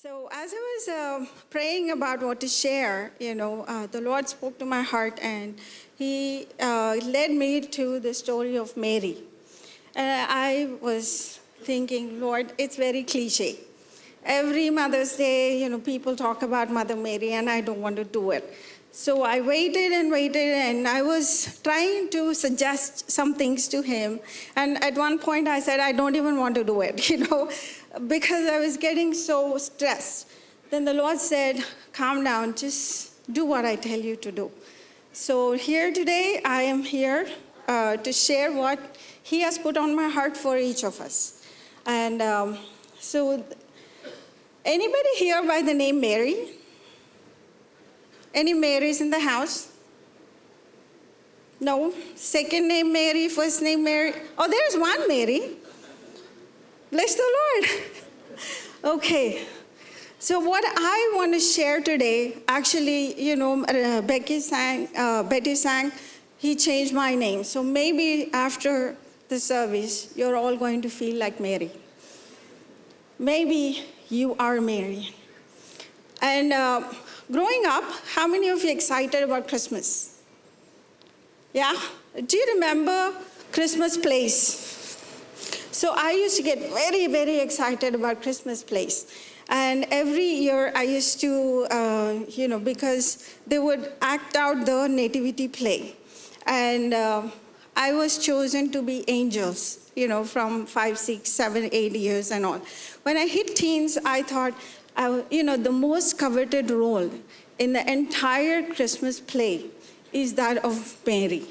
So as I was praying about what to share, the Lord spoke to my heart, and He led me to the story of Mary. And I was thinking, Lord, it's very cliche. Every Mother's Day, people talk about Mother Mary, and I don't want to do it. So I waited and waited, and I was trying to suggest some things to him. And at one point, I said, I don't even want to do it, because I was getting so stressed. Then the Lord said, calm down, just do what I tell you to do. So here today, I am here to share what He has put on my heart for each of us. And so anybody here by the name Mary? Any Marys in the house? No? Second name Mary, first name Mary? Oh, there's one Mary. Bless the Lord. Okay. So what I want to share today, actually, Betty sang, He changed my name. So maybe after the service, you're all going to feel like Mary. Maybe you are Mary. And growing up, how many of you excited about Christmas? Yeah? Do you remember Christmas plays? So I used to get very, very excited about Christmas plays. And every year I used to, because they would act out the nativity play. And I was chosen to be angels, from 5, 6, 7, 8 years and all. When I hit teens, I thought, the most coveted role in the entire Christmas play is that of Mary.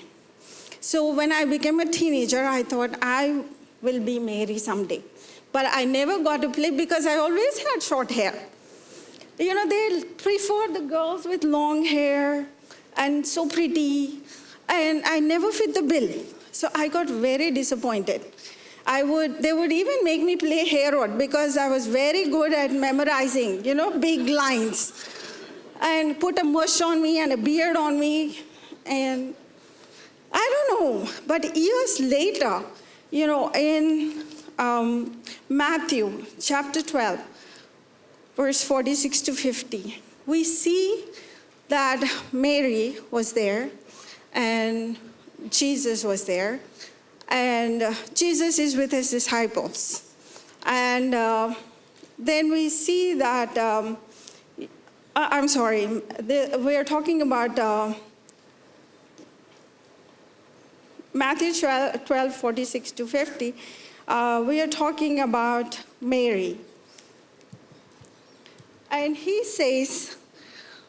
So when I became a teenager, I thought I will be Mary someday. But I never got to play because I always had short hair. They prefer the girls with long hair and so pretty, and I never fit the bill. So I got very disappointed. They would even make me play Herod because I was very good at memorizing, big lines. And put a mush on me and a beard on me. And I don't know, but years later, in Matthew chapter 12, verse 46 to 50, we see that Mary was there and Jesus was there. And Jesus is with his disciples. And then we see that, we are talking about Matthew 12, 46 to 50. We are talking about Mary. And he says,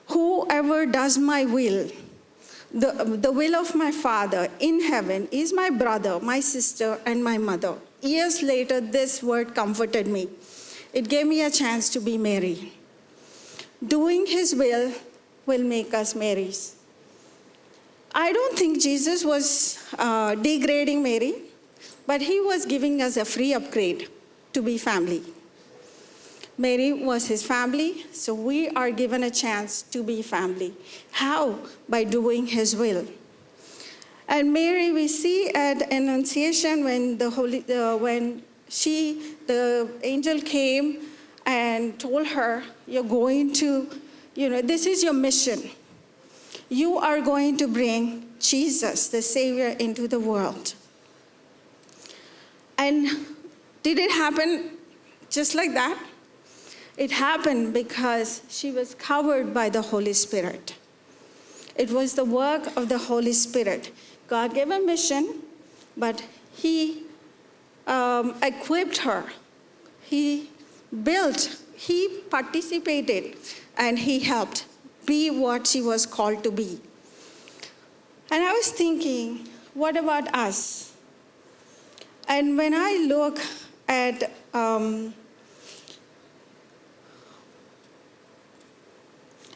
whoever does my will, the will of my Father in heaven is my brother, my sister, and my mother. Years later, this word comforted me. It gave me a chance to be Mary. Doing His will make us Marys. I don't think Jesus was degrading Mary, but He was giving us a free upgrade to be family. Mary was His family, so we are given a chance to be family. How? By doing His will. And Mary, we see at Annunciation when the angel came and told her, you're going to, this is your mission. You are going to bring Jesus, the Savior, into the world. And did it happen just like that? It happened because she was covered by the Holy Spirit. It was the work of the Holy Spirit. God gave a mission, but He equipped her. He built, He participated, and He helped be what she was called to be. And I was thinking, what about us? And when I look at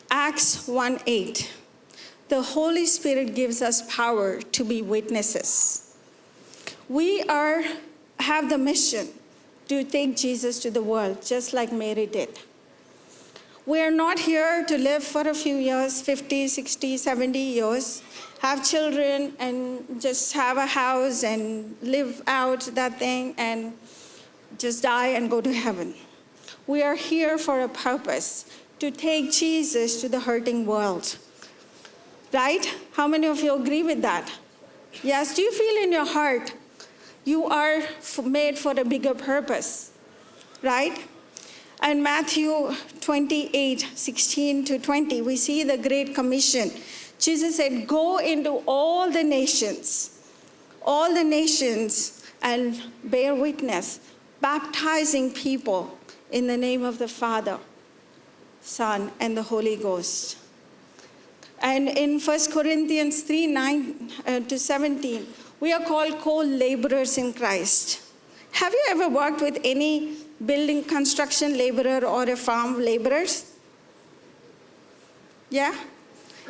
Acts 1:8, the Holy Spirit gives us power to be witnesses. We have the mission to take Jesus to the world, just like Mary did. We are not here to live for a few years, 50, 60, 70 years, have children and just have a house and live out that thing and just die and go to heaven. We are here for a purpose, to take Jesus to the hurting world. Right? How many of you agree with that? Yes, do you feel in your heart you are made for a bigger purpose? Right? And Matthew 28:16-20, we see the Great Commission. Jesus said, go into all the nations, and bear witness, baptizing people in the name of the Father, Son, and the Holy Ghost. And in 1 Corinthians 3:9-17, we are called co-laborers in Christ. Have you ever worked with any building construction laborer or a farm laborers? Yeah?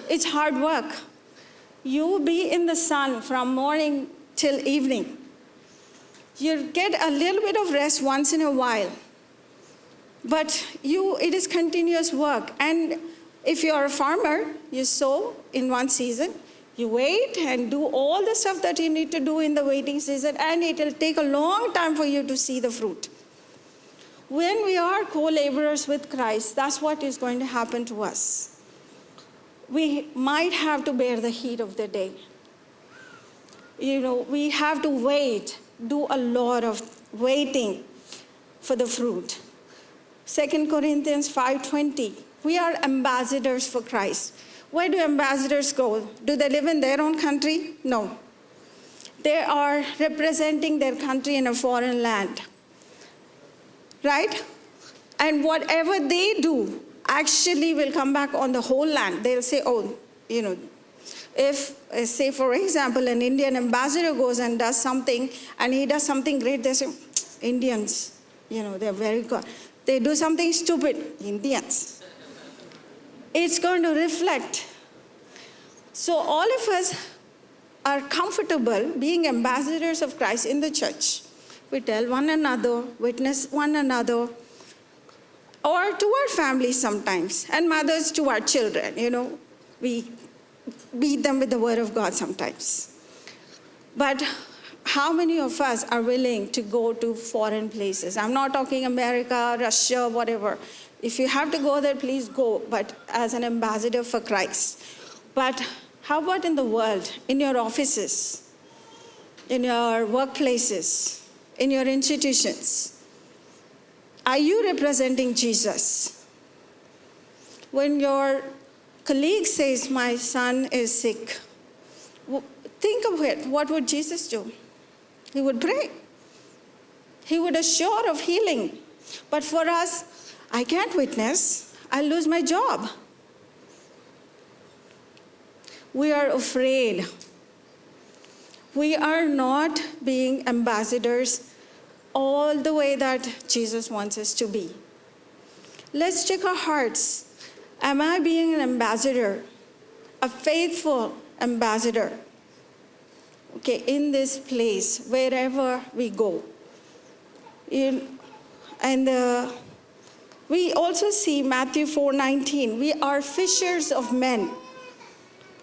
It's hard work. You be in the sun from morning till evening. You get a little bit of rest once in a while. But it is continuous work. And if you're a farmer, you sow in one season, you wait and do all the stuff that you need to do in the waiting season, and it will take a long time for you to see the fruit. When we are co-laborers with Christ, that's what is going to happen to us. We might have to bear the heat of the day. We have to wait, do a lot of waiting for the fruit. 2 Corinthians 5:20, we are ambassadors for Christ. Where do ambassadors go? Do they live in their own country? No. They are representing their country in a foreign land. Right? And whatever they do actually will come back on the whole land. They'll say, if, say, for example, an Indian ambassador goes and does something, and he does something great, they say, Indians, they're very good. They do something stupid, Indians. It's going to reflect. So all of us are comfortable being ambassadors of Christ in the church. We tell one another, witness one another, or to our families sometimes, and mothers to our children. We beat them with the word of God sometimes. But how many of us are willing to go to foreign places? I'm not talking America, Russia, whatever. If you have to go there, please go, but as an ambassador for Christ. But how about in the world, in your offices, in your workplaces, in your institutions? Are you representing Jesus? When your colleague says, my son is sick, think of it. What would Jesus do? He would pray. He would assure of healing. But for us, I can't witness. I'll lose my job. We are afraid. We are not being ambassadors all the way that Jesus wants us to be. Let's check our hearts. Am I being an ambassador, a faithful ambassador? Okay, in this place, wherever we go. We also see Matthew 4:19. We are fishers of men,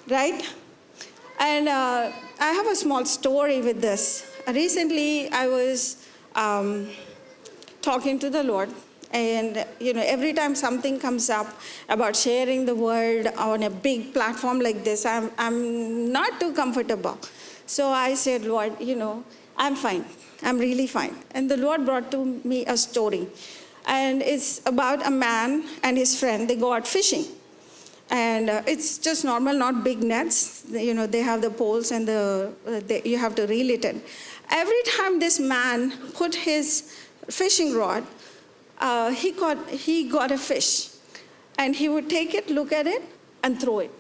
right? And I have a small story with this. Recently, I was talking to the Lord, and every time something comes up about sharing the word on a big platform like this, I'm not too comfortable. So I said, Lord, I'm fine. I'm really fine. And the Lord brought to me a story. And it's about a man and his friend. They go out fishing. And it's just normal, not big nets. They have the poles and you have to reel it in. Every time this man put his fishing rod, he got a fish. And he would take it, look at it, and throw it.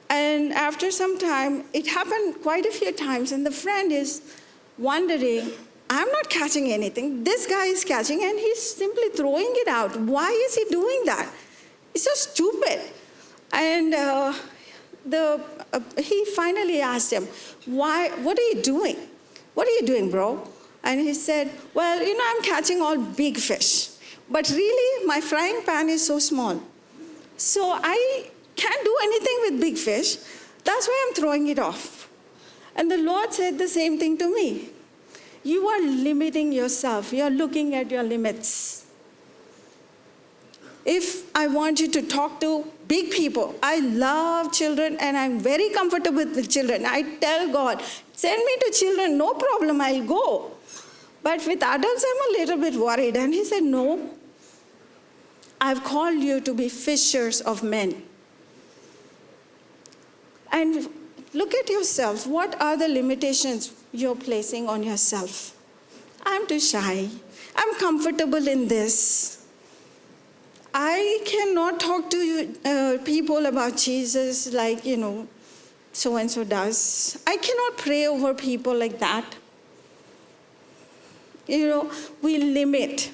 And after some time, it happened quite a few times, and the friend is wondering, I'm not catching anything. This guy is catching, and he's simply throwing it out. Why is he doing that? It's so stupid. And he finally asked him, what are you doing? What are you doing, bro? And he said, well, I'm catching all big fish. But really, my frying pan is so small. So I can't do anything with big fish. That's why I'm throwing it off. And the Lord said the same thing to me. You are limiting yourself. You are looking at your limits. If I want you to talk to big people, I love children and I'm very comfortable with children. I tell God, send me to children, no problem, I'll go. But with adults, I'm a little bit worried. And he said, no, I've called you to be fishers of men. And look at yourself. What are the limitations you're placing on yourself? I'm too shy. I'm comfortable in this. I cannot talk to people about Jesus like, so-and-so does. I cannot pray over people like that. We limit.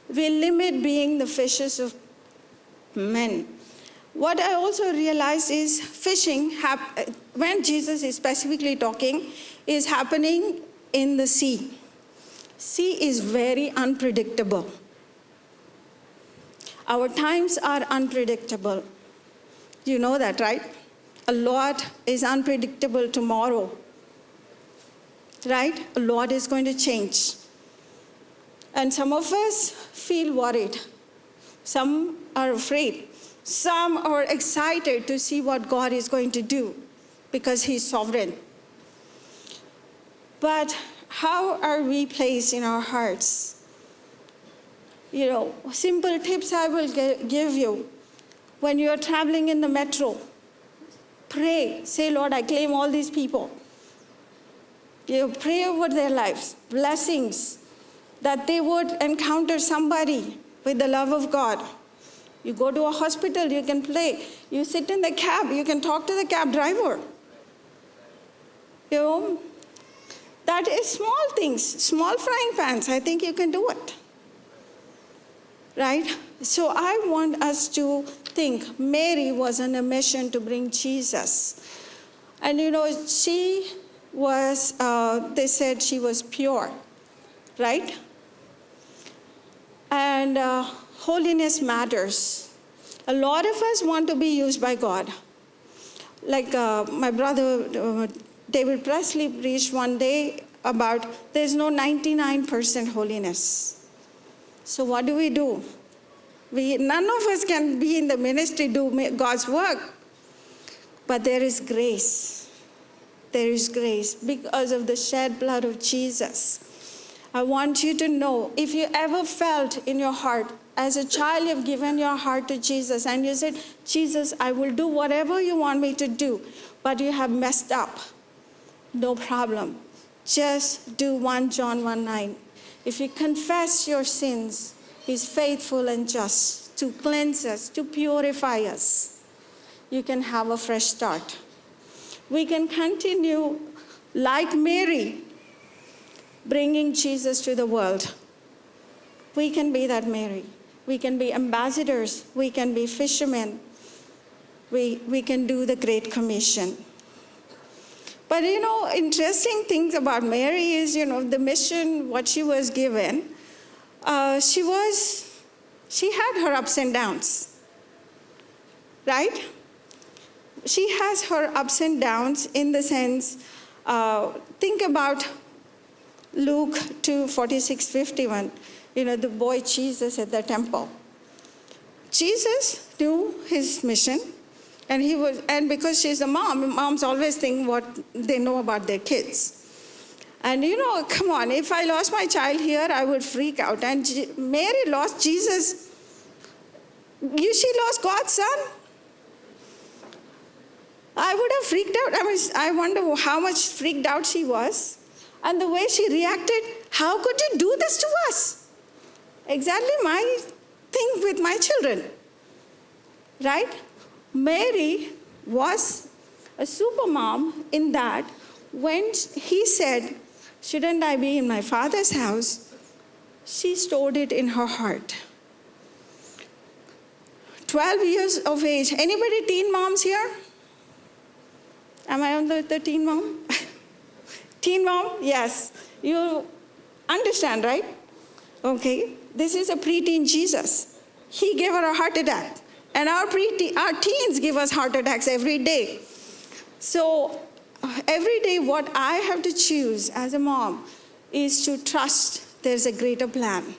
We limit being the fishers of men. What I also realized is fishing, when Jesus is specifically talking, is happening in the sea. Sea is very unpredictable. Our times are unpredictable. You know that, right? A lot is unpredictable tomorrow. Right? A lot is going to change. And some of us feel worried. Some are afraid. Some are excited to see what God is going to do because He's sovereign. But how are we placed in our hearts? Simple tips I will give you. When you are traveling in the metro, pray. Say, Lord, I claim all these people. Pray over their lives, blessings, that they would encounter somebody with the love of God. You go to a hospital, you can pray. You sit in the cab, you can talk to the cab driver. That is small things, small frying pans. I think you can do it. Right? So I want us to think Mary was on a mission to bring Jesus. And she was, they said she was pure, right? And holiness matters. A lot of us want to be used by God. Like my brother David Presley preached one day about there's no 99% holiness. So what do? None of us can be in the ministry, do God's work. But there is grace. There is grace because of the shed blood of Jesus. I want you to know, if you ever felt in your heart, as a child you've given your heart to Jesus and you said, Jesus, I will do whatever you want me to do, but you have messed up, no problem. Just do 1 John 1:9. If you confess your sins, He's faithful and just to cleanse us, to purify us. You can have a fresh start. We can continue like Mary, bringing Jesus to the world. We can be that Mary. We can be ambassadors. We can be fishermen. We can do the Great Commission. But interesting things about Mary is, the mission, what she was given, she had her ups and downs, right? She has her ups and downs in the sense, think about Luke 2:46-51, the boy Jesus at the temple. Jesus knew his mission, and because she's a mom, moms always think what they know about their kids. And come on, if I lost my child here, I would freak out. And Mary lost Jesus. She lost God's son. I would have freaked out. I wonder how much freaked out she was. And the way she reacted, how could you do this to us? Exactly my thing with my children. Right? Mary was a super mom in that when he said, shouldn't I be in my Father's house? She stored it in her heart. 12 years of age. Anybody teen moms here? Am I on the teen mom? Teen mom? Yes. You understand, right? Okay. This is a preteen Jesus. He gave her a heart attack. And our teens give us heart attacks every day. So every day what I have to choose as a mom is to trust there's a greater plan.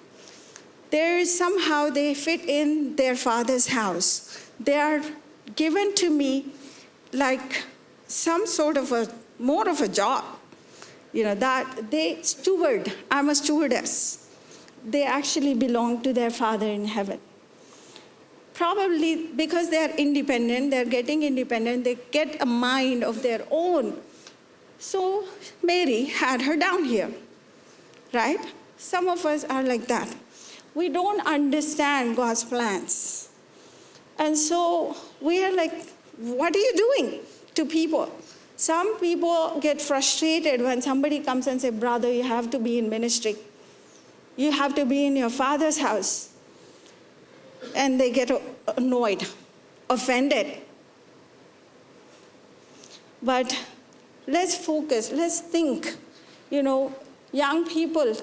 there is somehow they fit in their father's house. They are given to me like some sort of more of a job. That they steward. I'm a stewardess. They actually belong to their Father in heaven. Probably because they are independent, they're getting independent, they get a mind of their own. So Mary had her down here, right? Some of us are like that. We don't understand God's plans. And so we are like, what are you doing to people? Some people get frustrated when somebody comes and says, brother, you have to be in ministry. You have to be in your Father's house. And they get annoyed, offended. But let's focus, let's think. Young people,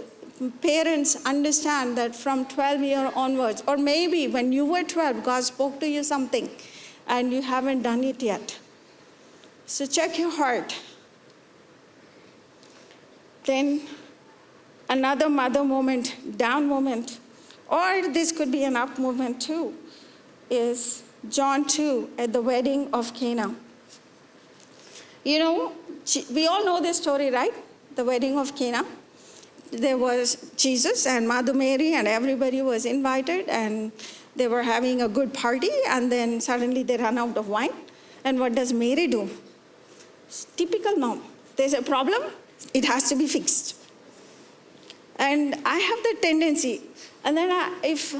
parents understand that from 12 years onwards, or maybe when you were 12, God spoke to you something and you haven't done it yet. So check your heart. Then another mother moment, down moment, or this could be an up moment too, is John 2 at the wedding of Cana. We all know this story, right? The wedding of Cana. There was Jesus and Mother Mary and everybody was invited and they were having a good party, and then suddenly they ran out of wine. And what does Mary do? Typical mom. There's a problem, it has to be fixed. And I have the tendency, and then if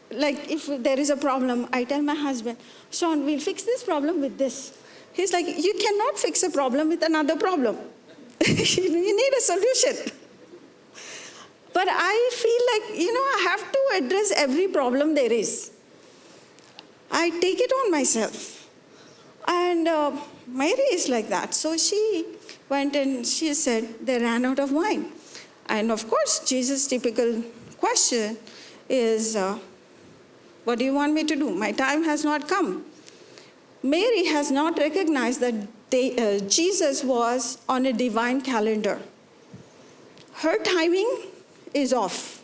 there is a problem, I tell my husband, Sean, we'll fix this problem with this. He's like, you cannot fix a problem with another problem. You need a solution. But I feel like, I have to address every problem there is. I take it on myself. And Mary is like that. So she went and she said, they ran out of wine. And of course, Jesus' typical question is, what do you want me to do? My time has not come. Mary has not recognized that Jesus was on a divine calendar. Her timing is off.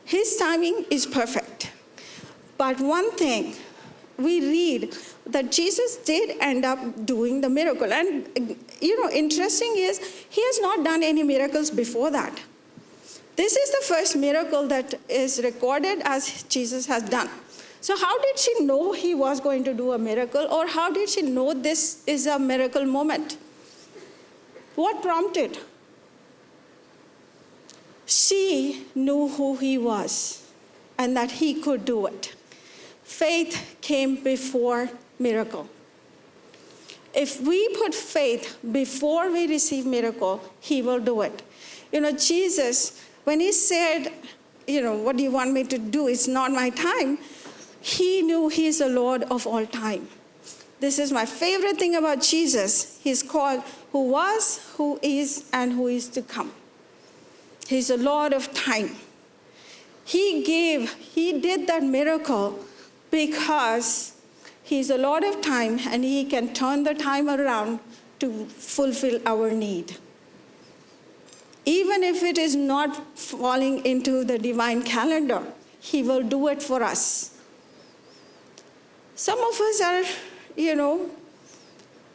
His timing is perfect. But one thing, we read that Jesus did end up doing the miracle. And, interesting is, he has not done any miracles before that. This is the first miracle that is recorded as Jesus has done. So how did she know he was going to do a miracle? Or how did she know this is a miracle moment? What prompted? She knew who he was and that he could do it. Faith came before miracle. If we put faith before we receive miracle, he will do it. Jesus, when he said, what do you want me to do? It's not my time. He knew he's the Lord of all time. This is my favorite thing about Jesus. He's called who was, who is, and who is to come. He's the Lord of time. He did that miracle because he's the Lord of time and he can turn the time around to fulfill our need. Even if it is not falling into the divine calendar, he will do it for us. Some of us are,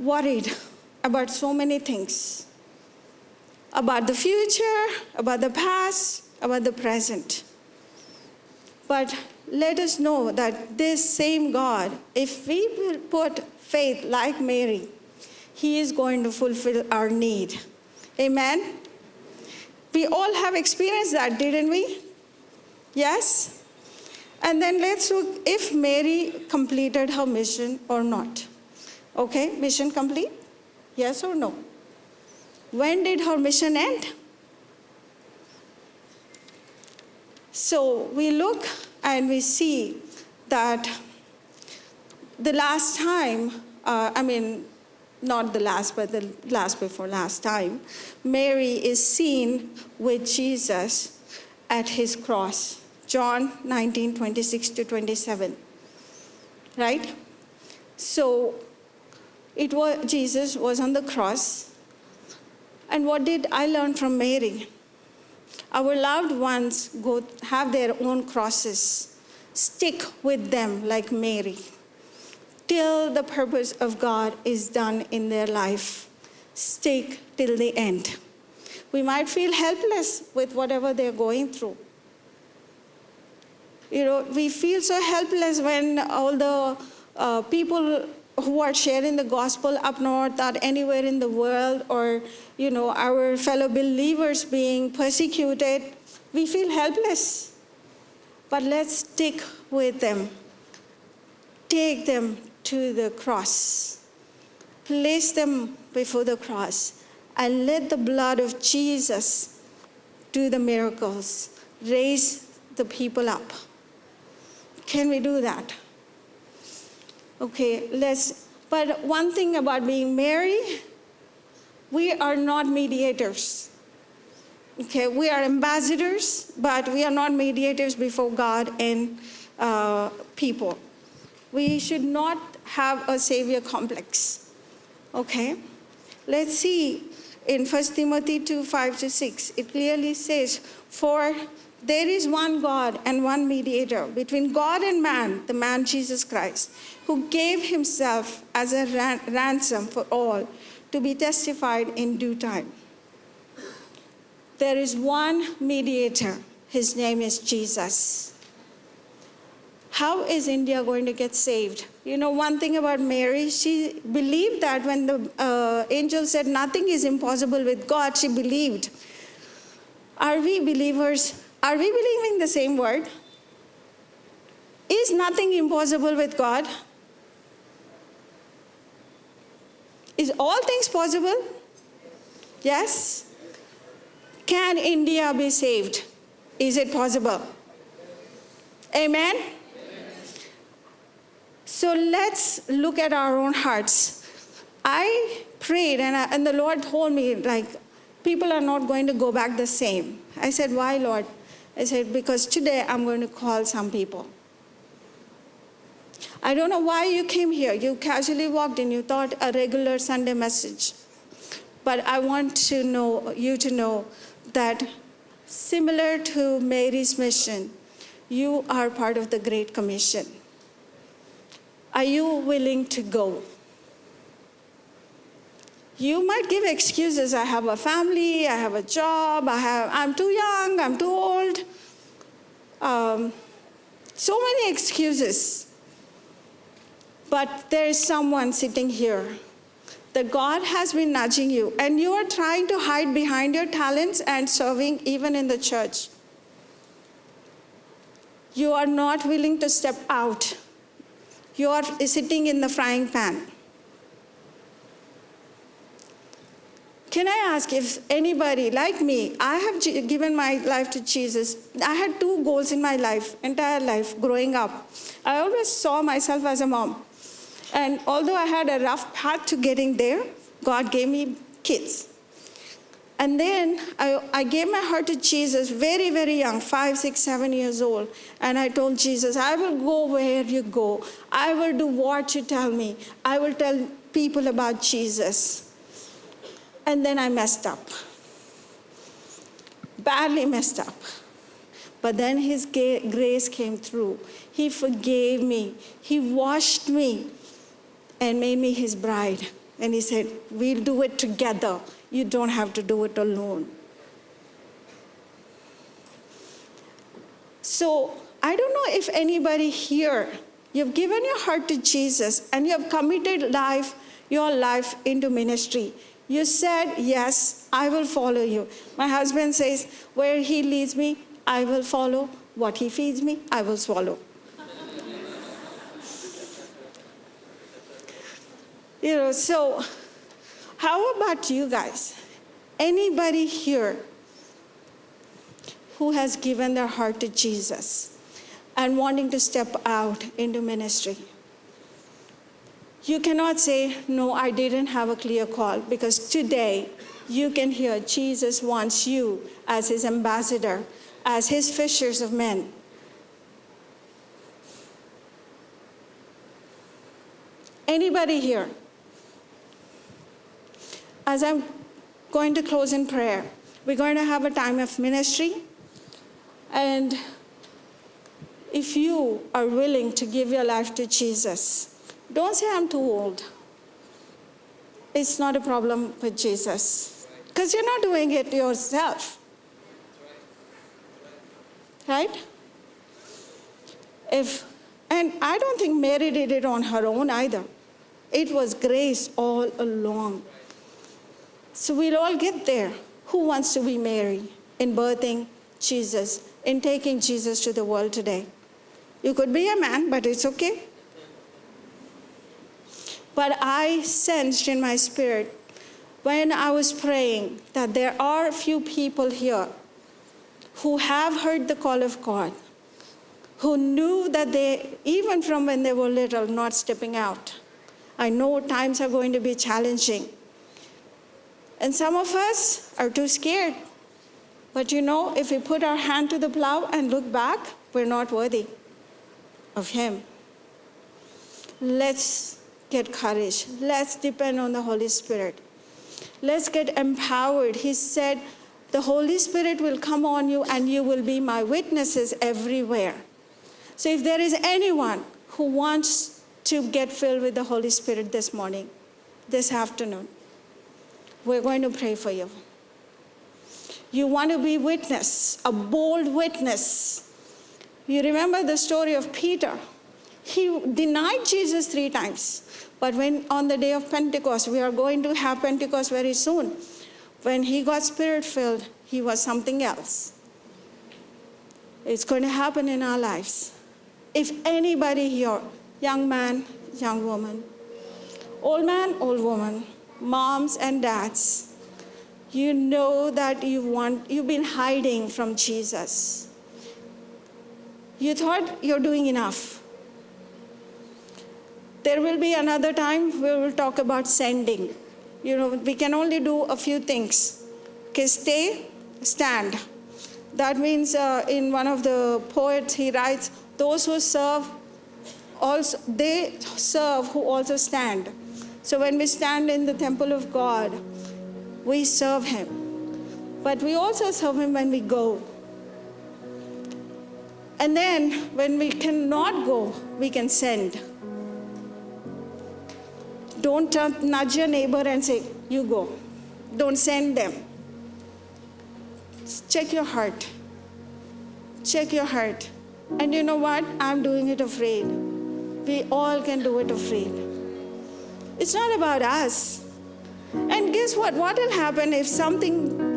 worried about so many things. About the future, about the past, about the present. But let us know that this same God, if we will put faith like Mary, he is going to fulfill our need. Amen? We all have experienced that, didn't we? Yes? And then let's look if Mary completed her mission or not. Okay, mission complete? Yes or no? When did her mission end? So we look and we see that the last time, not the last, but the last before last time, Mary is seen with Jesus at his cross. John 19:26-27, right? So Jesus was on the cross. And what did I learn from Mary? Our loved ones have their own crosses. Stick with them like Mary till the purpose of God is done in their life. Stick till the end. We might feel helpless with whatever they're going through. We feel so helpless when all the people who are sharing the gospel up north or anywhere in the world, or our fellow believers being persecuted. We feel helpless. But let's stick with them. Take them to the cross. Place them before the cross. And let the blood of Jesus do the miracles. Raise the people up. Can we do that? Okay, but one thing about being married, we are not mediators. Okay, we are ambassadors, but we are not mediators before God and people. We should not have a savior complex. Okay, let's see in 1 Timothy 2:5-6, it clearly says, "For there is one God and one mediator between God and man, the man Jesus Christ, who gave himself as a ransom for all, to be testified in due time." There is one mediator. His name is Jesus. How is India going to get saved? One thing about Mary, she believed that when the angel said nothing is impossible with God, she believed. Are we believers? Are we believing the same word? Is nothing impossible with God? Is all things possible? Yes. Can India be saved? Is it possible? Amen? So let's look at our own hearts. I prayed and the Lord told me, people are not going to go back the same. I said, why, Lord? I said, because today I'm going to call some people. I don't know why you came here. You casually walked in. You thought a regular Sunday message. But I want you to know that similar to Mary's mission, you are part of the Great Commission. Are you willing to go? You might give excuses. I have a family, I have a job, I'm too young, I'm too old. So many excuses. But there is someone sitting here that God has been nudging you, and you are trying to hide behind your talents and serving even in the church. You are not willing to step out. You are sitting in the frying pan. Can I ask if anybody like me, I have given my life to Jesus. I had two goals in my life, entire life, growing up. I always saw myself as a mom. And although I had a rough path to getting there, God gave me kids. And then I gave my heart to Jesus very, very young, 5, 6, 7 years old. And I told Jesus, I will go where you go. I will do what you tell me. I will tell people about Jesus. And then I messed up. Badly messed up. But then his grace came through. He forgave me. He washed me and made me his bride. And he said, we'll do it together. You don't have to do it alone. So I don't know if anybody here, you've given your heart to Jesus and you have committed your life into ministry. You said, yes, I will follow you. My husband says, where he leads me, I will follow. What he feeds me, I will swallow. So how about you guys? Anybody here who has given their heart to Jesus and wanting to step out into ministry? You cannot say, no, I didn't have a clear call, because today you can hear Jesus wants you as his ambassador, as his fishers of men. Anybody here? As I'm going to close in prayer, We're going to have a time of ministry. And if you are willing to give your life to Jesus, don't say, I'm too old. It's not a problem with Jesus. Because you're not doing it yourself. Right? And I don't think Mary did it on her own either. It was grace all along. So we'll all get there. Who wants to be Mary in birthing Jesus, in taking Jesus to the world today? You could be a man, but it's okay. But I sensed in my spirit when I was praying that there are a few people here who have heard the call of God, who knew that they, even from when they were little, not stepping out. I know times are going to be challenging. And some of us are too scared. But if we put our hand to the plow and look back, we're not worthy of Him. Let's get courage. Let's depend on the Holy Spirit. Let's get empowered. He said, the Holy Spirit will come on you and you will be my witnesses everywhere. So if there is anyone who wants to get filled with the Holy Spirit this morning, this afternoon, we're going to pray for you. You want to be witness, a bold witness. You remember the story of Peter. He denied Jesus 3 times. But when on the day of Pentecost, we are going to have Pentecost very soon. When he got Spirit-filled, he was something else. It's going to happen in our lives. If anybody here, young man, young woman, old man, old woman, moms and dads, you know that you've been hiding from Jesus. You thought you're doing enough. There will be another time we will talk about sending. We can only do a few things. Okay, stay, stand. That means in one of the poets, he writes, those who serve, also they serve who also stand. So when we stand in the temple of God, we serve Him. But we also serve Him when we go. And then when we cannot go, we can send. Don't nudge your neighbor and say, you go. Don't send them. Check your heart. Check your heart. And you know what? I'm doing it afraid. We all can do it afraid. It's not about us. And guess what? What will happen if something,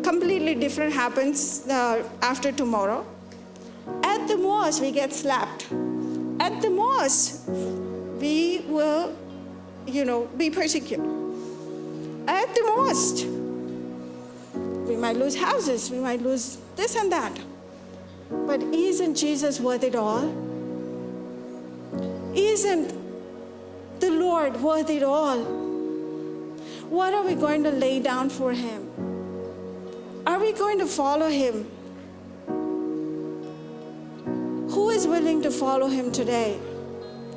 completely different happens after tomorrow? At the most, we get slapped. At the most, we will, be persecuted. At the most, we might lose houses. We might lose this and that. But isn't Jesus worth it all? Isn't the Lord worth it all? What are we going to lay down for Him? Are we going to follow Him? Who is willing to follow Him today?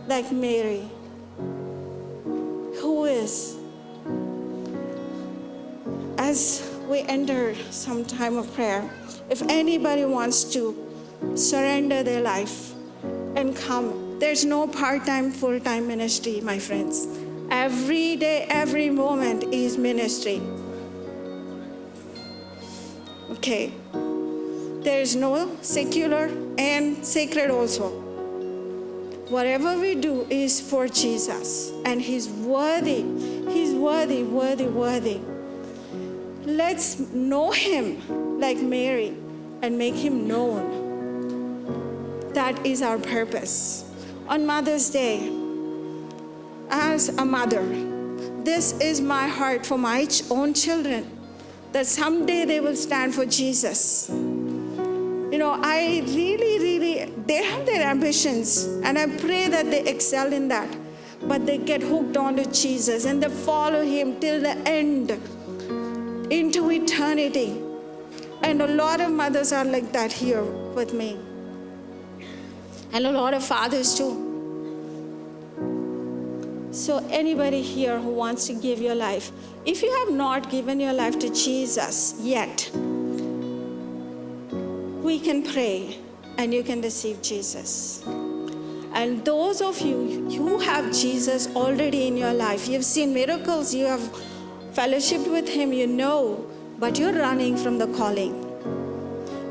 Like Mary. Who is? As we enter some time of prayer, if anybody wants to surrender their life and come, there's no part-time, full-time ministry, my friends. Every day, every moment is ministry. Okay. There is no secular and sacred also. Whatever we do is for Jesus. And He's worthy. He's worthy, worthy, worthy. Let's know Him like Mary and make Him known. That is our purpose. On Mother's Day, as a mother, this is my heart for my own children, that someday they will stand for Jesus. I really, they have their ambitions, and I pray that they excel in that. But they get hooked onto Jesus, and they follow Him till the end, into eternity. And a lot of mothers are like that here with me. And a lot of fathers too. So anybody here who wants to give your life, if you have not given your life to Jesus yet, we can pray and you can receive Jesus. And those of you who have Jesus already in your life, you've seen miracles, you have fellowshiped with him, you know, but you're running from the calling.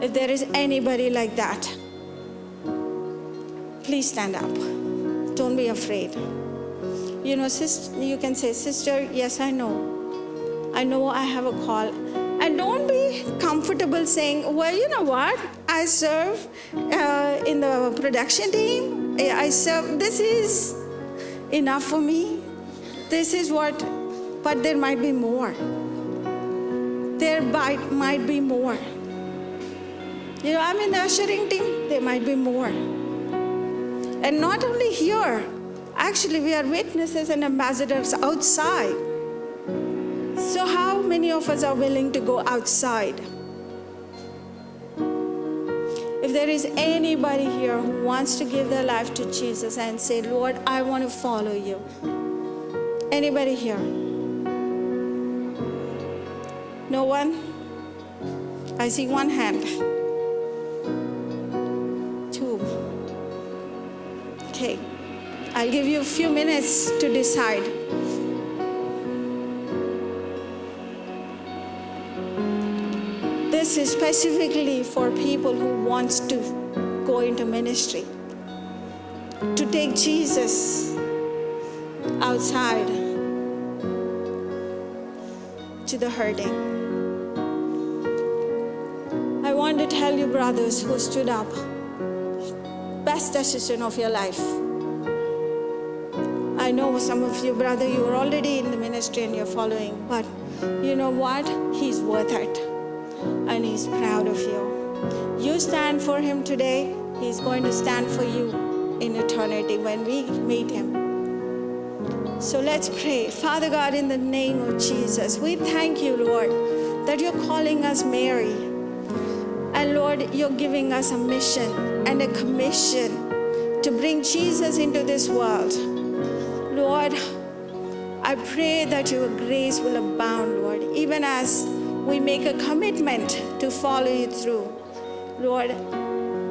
If there is anybody like that, please stand up. Don't be afraid. You know, sister, you can say, sister, yes, I know. I know I have a call. And don't be comfortable saying, well, you know what? I serve in the production team. I serve, this is enough for me. This is what, but there might be more. There might be more. You know, I'm in the ushering team, there might be more. And not only here, actually we are witnesses and ambassadors outside. So how many of us are willing to go outside? If there is anybody here who wants to give their life to Jesus and say, Lord, I want to follow you. Anybody here? No one? I see one hand. Two. Okay. I'll give you a few minutes to decide. This is specifically for people who want to go into ministry, to take Jesus outside to the hurting. I want to tell you, brothers who stood up, best decision of your life. I know some of you, brother, you are already in the ministry and you're following, but you know what? He's worth it. And he's proud of you. You stand for him today, he's going to stand for you in eternity when we meet him. So let's pray. Father God, in the name of Jesus, we thank you, Lord, that you're calling us Mary. And Lord, you're giving us a mission and a commission to bring Jesus into this world. Lord, I pray that your grace will abound, Lord, even as we make a commitment to follow you through. Lord,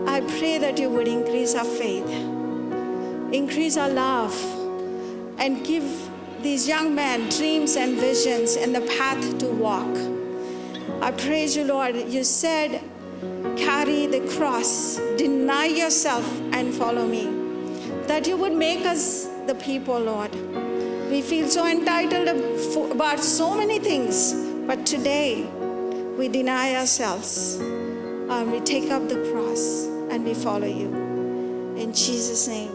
I pray that you would increase our faith, increase our love, and give these young men dreams and visions and the path to walk. I praise you, Lord. You said, carry the cross, deny yourself, and follow me. That you would make us the people, Lord. We feel so entitled about so many things, but today we deny ourselves. We take up the cross and we follow you. In Jesus' name.